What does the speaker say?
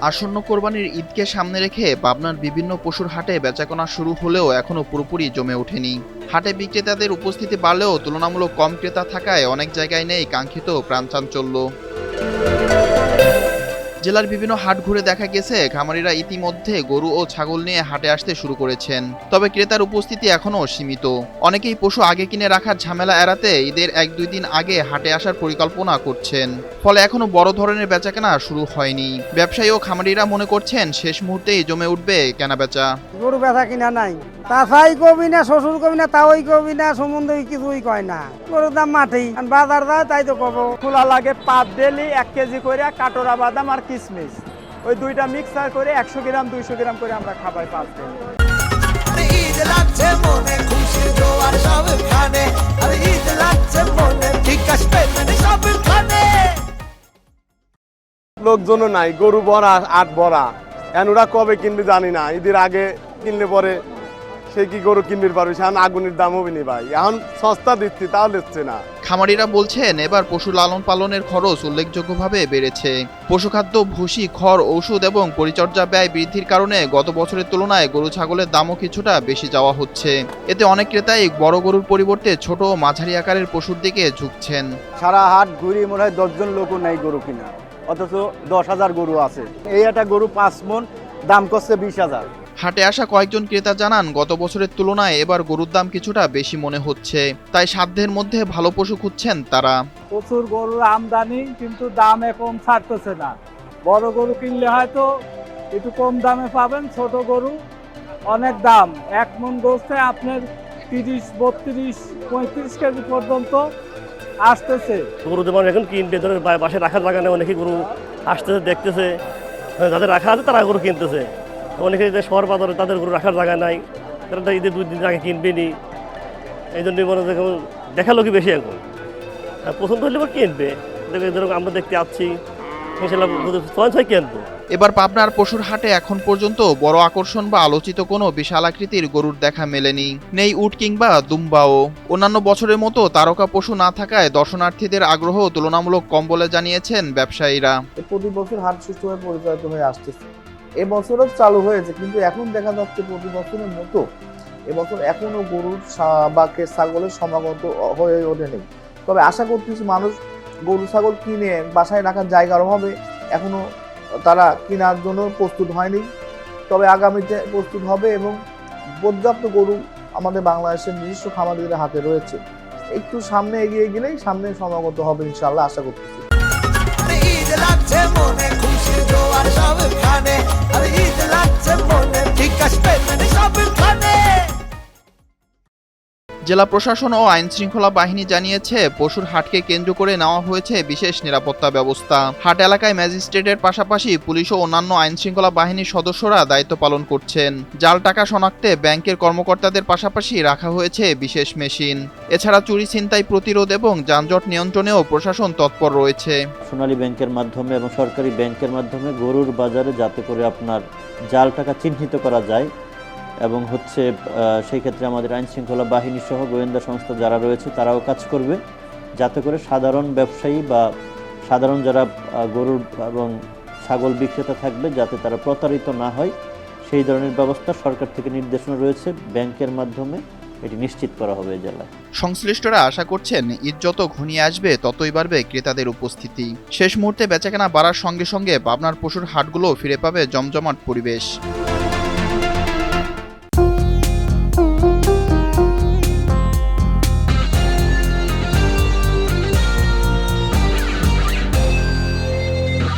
আসন্ন কোরবানির ঈদকে সামনে রেখে পাবনার বিভিন্ন পশুর হাটে বেচাকেনা শুরু হলেও এখনও পুরোপুরি জমে ওঠেনি। হাটে বিক্রেতাদের উপস্থিতি বাড়লেও তুলনামূলক কম ক্রেতা থাকায় অনেক জায়গায় নেই কাঙ্ক্ষিত প্রাণচাঞ্চল্য। জেলার বিভিন্ন হাট ঘুরে দেখা গেছে খামারিরা ইতিমধ্যে গরু ও ছাগল নিয়ে হাটে আসতে শুরু করেছেন, তবে ক্রেতার উপস্থিতি এখনও সীমিত। অনেকেই পশু আগে কিনে রাখার ঝামেলা এড়াতে ঈদের 1-2 দিন আগে হাটে আসার পরিকল্পনা করছেন, ফলে এখনো বড় ধরনের বেচাকেনা শুরু হয়নি। ব্যবসায়ী ও খামারিরা মনে করছেন শেষ মুহূর্তেই জমে উঠবে কেনাবেচা। গরু বেচা কিনা নাই, তাছাই কবি না, শ্বশুর কবি না, তাওই কবি না, সম্বন্ধ কিছুই কয় না। গরুর দাম মাঠেই বাজার যায়, তাই তো কব। খোলা লাগে পাত ডেলি 1 কেজি করে কাটোরা বাদাম আর কিশমিশ, ওই দুইটা মিক্সার করে 100 গ্রাম 200 গ্রাম করে আমরা খাবার পাত ডেলি। ঈদ লাগছে মনে খুশি জোয়ার সবখানে, আর ঈদ লাগছে মনে বিকাশ পেমেন্ট সবখানে। লোকজনও নাই, গরু ভরা আট ভরা, এনুরা কবে কিনবে জানি না। ঈদের আগে কিনলে পরে সে কি গরু কিনবে পারবে, সে আগুনের দাম হবে নি ভাই, এখন সস্তা দিচ্ছি তাও দিচ্ছে না। খামারিরা বলছেন এবার পশু লালন পালনের খরচ উল্লেখযোগ্যভাবে বেড়েছে। পশুখাদ্য, ভুসি, খড়, ঔষধ এবং পরিচর্যা ব্যয় বৃদ্ধির কারণে গত বছরের তুলনায় গরু ছাগলের দামও কিছুটা বেশি যাওয়া হচ্ছে। এতে অনেক ক্রেতাই বড় গরুর পরিবর্তে ছোট ও মাঝারি আকারের পশুর দিকে ঝুঁকছেন। সারা হাট ঘুরি মনে হয় 10 জন লোকও নেই গরু কিনা, অথচ 10,000 গরু আছে। এই একটা গরু 5 মণ দাম করছে 20,000। হাটে আসা কয়েকজন ক্রেতা জানান গত বছরের তুলনায় এবার গরুর দাম কিছুটা বেশি মনে হচ্ছে, তাই সাধ্যের মধ্যে ভালো পশু খুঁজছেন তারা। প্রচুর গরুর আমদানি, কিন্তু দাম এখন ছাড়তেছে না। বড় গরু কিনলে হয়তো একটু কম দামে পাবেন, ছোট গরু অনেক দাম। 1 মণ গোস্তে আপনার 30, 32, 35 কেজি পর্যন্ত আসতেছে। গরু যেমন এখন কিনবে, ধরে বাসে রাখার জায়গা নেই, অনেকে গরু আসতেছে দেখতেছে, যাদের রাখা আছে তারা গরু কিনতেছে। অনেকে যে শহর বাজারে তাদের গরু রাখার জায়গা নাই, তারা ঈদের 2 দিন আগে কিনবে নি। এই জন্যই মনে হয় দেখা লোকই বেশি এখন, পছন্দ হলে বা কিনবে। যেরকম আমরা দেখতে আসছি ছয় কিনবো। এবার পাবনার পশুর হাটে এখন পর্যন্ত বড় আকর্ষণ বা আলোচিত কোনো বিশাল আকৃতির গরুর দেখা মেলেনি। নেই উট কিংবা দুম্বাও। অন্যান্য বছরের মতো তারকা পশু না থাকায় দর্শনার্থীদের আগ্রহ তুলনামূলক কম বলে জানিয়েছেন ব্যবসায়ীরা। প্রতি বছর হাট সুষ্ঠুভাবে পরিচালিত হয়ে আসতেছে, এবছরও চালু হয়েছে, কিন্তু এখন দেখা যাচ্ছে প্রতি বছরের মতো এবছর এখনো গরুর বা ছাগলের সমাগত হয়ে ওঠেনি। তবে আশা করতেছি মানুষ গরু ছাগল কিনে বাসায় রাখার জায়গার অভাবে এখনো তারা কেনার জন্য প্রস্তুত হয়নি, তবে আগামীতে প্রস্তুত হবে এবং পর্যাপ্ত গরু আমাদের বাংলাদেশের নিজস্ব খামারিদের হাতে রয়েছে। একটু সামনে এগিয়ে গেলেই সামনে সমাগত হবে ইনশাআল্লাহ, আশা করতেছি। ঈদ লাগছে মনে খুশি জোয়ার সবখানে, আর ঈদ লাগছে মনে বিকাশ পেমেন্ট সবখানে। জেলা প্রশাসন ও আইন শৃঙ্খলা বাহিনী জানিয়েছে পশুর হাটকে কেন্দ্র করে নেওয়া হয়েছে বিশেষ নিরাপত্তা ব্যবস্থা। হাট এলাকায় ম্যাজিস্ট্রেটের পাশাপাশি পুলিশ ও অন্যান্য আইন শৃঙ্খলা বাহিনীর সদস্যরা দায়িত্ব পালন করছেন। জাল টাকা শনাক্তে ব্যাংকের কর্মকর্তাদের পাশাপাশি রাখা হয়েছে বিশেষ মেশিন। এছাড়া চুরি ছিনতাই প্রতিরোধ এবং যানজট নিয়ন্ত্রণেও প্রশাসন তৎপর রয়েছে। সোনালী ব্যাংকের মাধ্যমে এবং সরকারি ব্যাংকের মাধ্যমে গরুর বাজারে যাতে করে আপনার জাল টাকা চিহ্নিত করা যায়, এবং সেই ক্ষেত্রে আমাদের আইন শৃঙ্খলা বাহিনী সহ গোয়েন্দা সংস্থা যারা রয়েছে তারাও কাজ করবে, যাতে করে সাধারণ ব্যবসায়ী বা সাধারণ যারা গরুর এবং ছাগল বিক্রেতা থাকবে যাতে তারা প্রতারিত না হয়, সেই ধরনের ব্যবস্থা সরকার থেকে নির্দেশনা রয়েছে। ব্যাংকের মাধ্যমে এটি নিশ্চিত করা হবে জেলায়। সংশ্লিষ্টরা আশা করছেন ঈদ যত ঘনিয়ে আসবে ততই বাড়বে ক্রেতাদের উপস্থিতি। শেষ মুহূর্তে বেচাকেনা বাড়ার সঙ্গে সঙ্গে পাবনার পশুর হাটগুলো ফিরে পাবে জমজমাট পরিবেশ।